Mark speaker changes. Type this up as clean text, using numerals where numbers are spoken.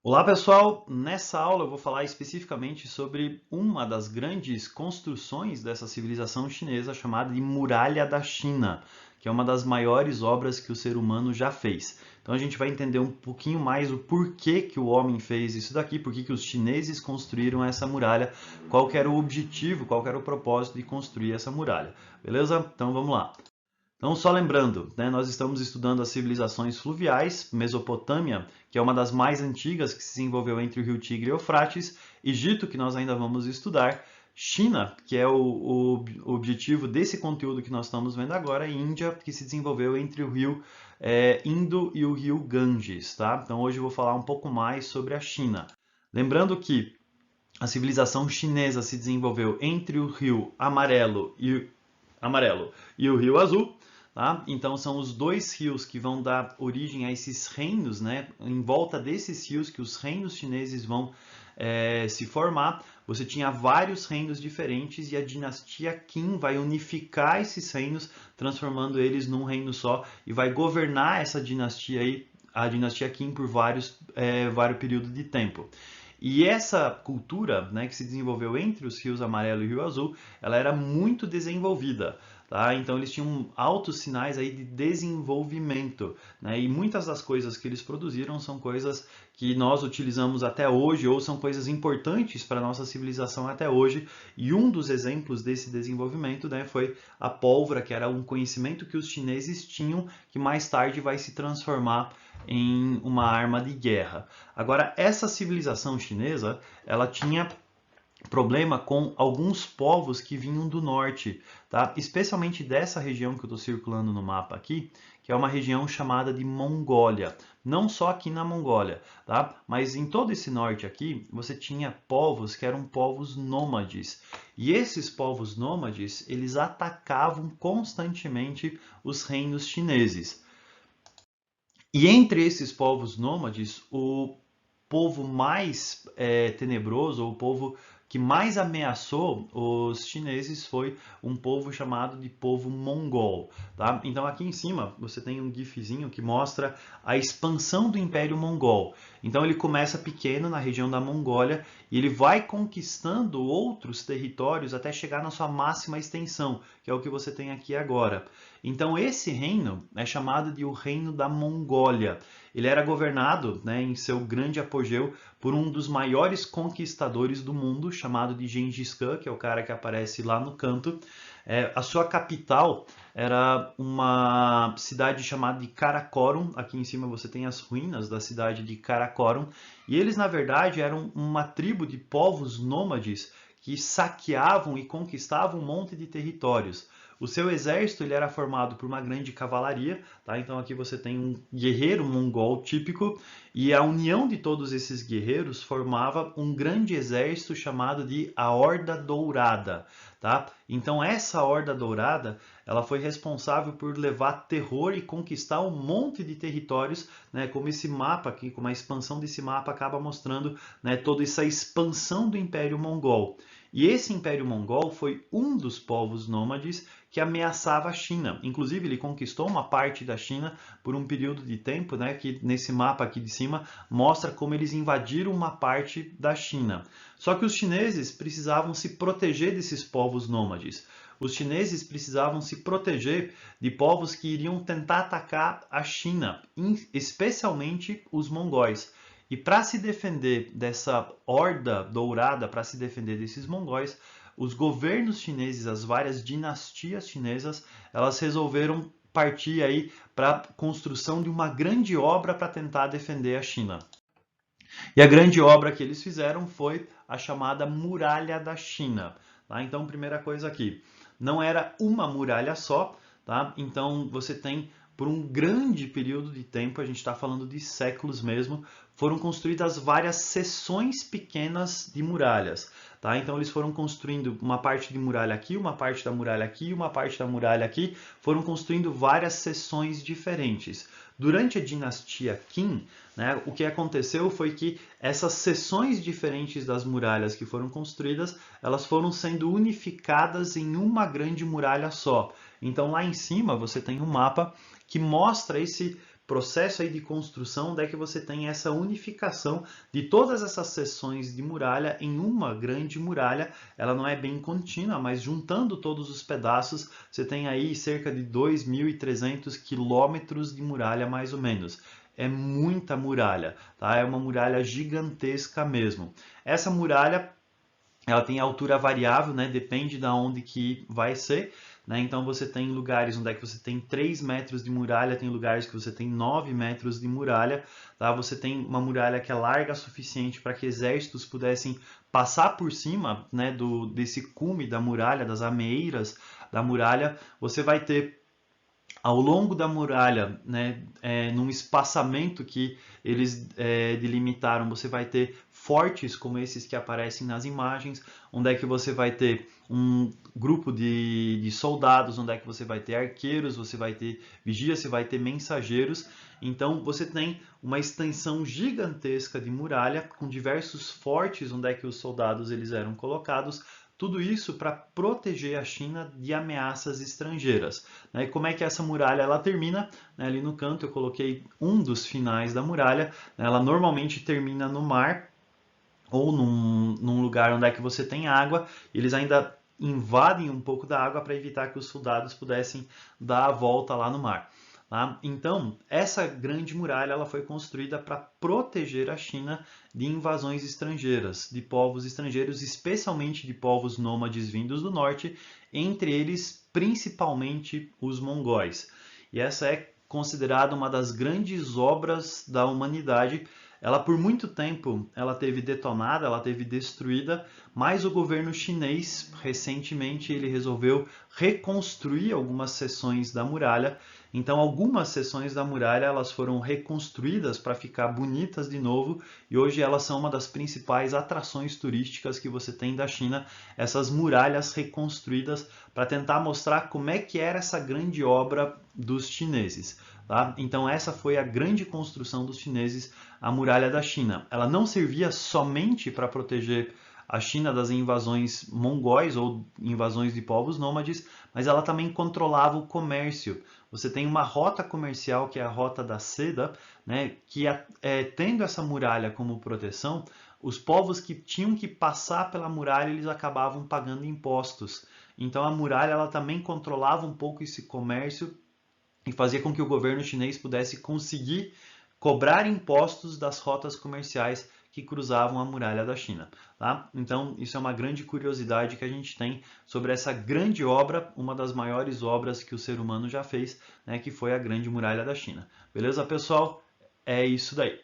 Speaker 1: Olá pessoal, nessa aula eu vou falar especificamente sobre uma das grandes construções dessa civilização chinesa chamada de Muralha da China, que é uma das maiores obras que o ser humano já fez. Então a gente vai entender um pouquinho mais o porquê que o homem fez isso daqui, por que os chineses construíram essa muralha, qual que era o objetivo, qual que era o propósito de construir essa muralha. Beleza? Então vamos lá. Então, só lembrando, né, nós estamos estudando as civilizações fluviais, Mesopotâmia, que é uma das mais antigas que se desenvolveu entre o rio Tigre e Eufrates, Egito, que nós ainda vamos estudar, China, que é o objetivo desse conteúdo que nós estamos vendo agora, e Índia, que se desenvolveu entre o rio Indo e o rio Ganges. Tá? Então, hoje eu vou falar um pouco mais sobre a China. Lembrando que a civilização chinesa se desenvolveu entre o rio Amarelo e o rio Azul. Tá? Então são os dois rios que vão dar origem a esses reinos, né? Em volta desses rios que os reinos chineses vão se formar. Você tinha vários reinos diferentes e a dinastia Qin vai unificar esses reinos, transformando eles num reino só e vai governar essa dinastia aí, a dinastia Qin, por vários períodos de tempo. E essa cultura, né, que se desenvolveu entre os rios Amarelo e Rio Azul, ela era muito desenvolvida. Tá? Então eles tinham altos sinais aí de desenvolvimento, né? E muitas das coisas que eles produziram são coisas que nós utilizamos até hoje ou são coisas importantes para a nossa civilização até hoje. E um dos exemplos desse desenvolvimento, né, foi a pólvora, que era um conhecimento que os chineses tinham, que mais tarde vai se transformar em uma arma de guerra. Agora, essa civilização chinesa, ela tinha problema com alguns povos que vinham do norte, tá? Especialmente dessa região que eu estou circulando no mapa aqui, que é uma região chamada de Mongólia. Não só aqui na Mongólia, tá? Mas em todo esse norte aqui, você tinha povos que eram povos nômades. E esses povos nômades, eles atacavam constantemente os reinos chineses. E entre esses povos nômades, o povo mais tenebroso, ou o povo que mais ameaçou os chineses foi um povo chamado de povo mongol. Tá? Então aqui em cima você tem um gifzinho que mostra a expansão do Império Mongol. Então ele começa pequeno na região da Mongólia e ele vai conquistando outros territórios até chegar na sua máxima extensão, que é o que você tem aqui agora. Então esse reino é chamado de o Reino da Mongólia. Ele era governado, né, em seu grande apogeu por um dos maiores conquistadores do mundo, chamado de Gengis Khan, que é o cara que aparece lá no canto. A sua capital era uma cidade chamada de Karakorum. Aqui em cima você tem as ruínas da cidade de Karakorum. E eles, na verdade, eram uma tribo de povos nômades que saqueavam e conquistavam um monte de territórios. O seu exército ele era formado por uma grande cavalaria, tá? Então aqui você tem um guerreiro mongol típico e a união de todos esses guerreiros formava um grande exército chamado de a Horda Dourada, tá? Então essa Horda Dourada, ela foi responsável por levar terror e conquistar um monte de territórios, né? Como esse mapa aqui, como a expansão desse mapa acaba mostrando, né, toda essa expansão do Império Mongol. E esse Império Mongol foi um dos povos nômades que ameaçava a China. Inclusive, ele conquistou uma parte da China por um período de tempo, né, que nesse mapa aqui de cima mostra como eles invadiram uma parte da China. Só que os chineses precisavam se proteger desses povos nômades. Os chineses precisavam se proteger de povos que iriam tentar atacar a China, especialmente os mongóis. E para se defender dessa horda dourada, para se defender desses mongóis, os governos chineses, as várias dinastias chinesas, elas resolveram partir aí para a construção de uma grande obra para tentar defender a China. E a grande obra que eles fizeram foi a chamada Muralha da China. Tá? Então, primeira coisa aqui, não era uma muralha só, tá? Então você tem por um grande período de tempo, a gente está falando de séculos mesmo, foram construídas várias seções pequenas de muralhas. Tá? Então eles foram construindo uma parte de muralha aqui, uma parte da muralha aqui, uma parte da muralha aqui, foram construindo várias seções diferentes. Durante a dinastia Qin, né, o que aconteceu foi que essas seções diferentes das muralhas que foram construídas, elas foram sendo unificadas em uma grande muralha só. Então lá em cima você tem um mapa que mostra esse processo aí de construção, onde é que você tem essa unificação de todas essas seções de muralha em uma grande muralha. Ela não é bem contínua, mas juntando todos os pedaços, você tem aí cerca de 2.300 quilômetros de muralha, mais ou menos. É muita muralha, tá? É uma muralha gigantesca mesmo. Essa muralha, ela tem altura variável, né? Depende de onde que vai ser. Né? Então você tem lugares onde é que você tem 3 metros de muralha, tem lugares que você tem 9 metros de muralha. Tá? Você tem uma muralha que é larga o suficiente para que exércitos pudessem passar por cima, né, desse cume da muralha, das ameiras da muralha. Você vai ter ao longo da muralha, né, num espaçamento que eles delimitaram, você vai ter fortes como esses que aparecem nas imagens, onde é que você vai ter um grupo de soldados, onde é que você vai ter arqueiros, você vai ter vigias, você vai ter mensageiros. Então você tem uma extensão gigantesca de muralha com diversos fortes onde é que os soldados eles eram colocados. Tudo isso para proteger a China de ameaças estrangeiras. E como é que essa muralha ela termina? Ali no canto eu coloquei um dos finais da muralha. Ela normalmente termina no mar ou num lugar onde é que você tem água. Eles ainda invadem um pouco da água para evitar que os soldados pudessem dar a volta lá no mar. Tá? Então, essa grande muralha ela foi construída para proteger a China de invasões estrangeiras, de povos estrangeiros, especialmente de povos nômades vindos do norte, entre eles principalmente os mongóis. E essa é considerada uma das grandes obras da humanidade. Ela por muito tempo ela teve detonada, ela teve destruída, mas o governo chinês recentemente ele resolveu reconstruir algumas seções da muralha. Então algumas seções da muralha elas foram reconstruídas para ficar bonitas de novo e hoje elas são uma das principais atrações turísticas que você tem da China, essas muralhas reconstruídas para tentar mostrar como é que era essa grande obra dos chineses. Tá? Então essa foi a grande construção dos chineses, a muralha da China. Ela não servia somente para proteger a China das invasões mongóis ou invasões de povos nômades, mas ela também controlava o comércio. Você tem uma rota comercial que é a rota da seda, né, que tendo essa muralha como proteção, os povos que tinham que passar pela muralha eles acabavam pagando impostos. Então a muralha ela também controlava um pouco esse comércio e fazia com que o governo chinês pudesse conseguir cobrar impostos das rotas comerciais que cruzavam a muralha da China. Tá? Então, isso é uma grande curiosidade que a gente tem sobre essa grande obra, uma das maiores obras que o ser humano já fez, né, que foi a Grande Muralha da China. Beleza, pessoal? É isso daí.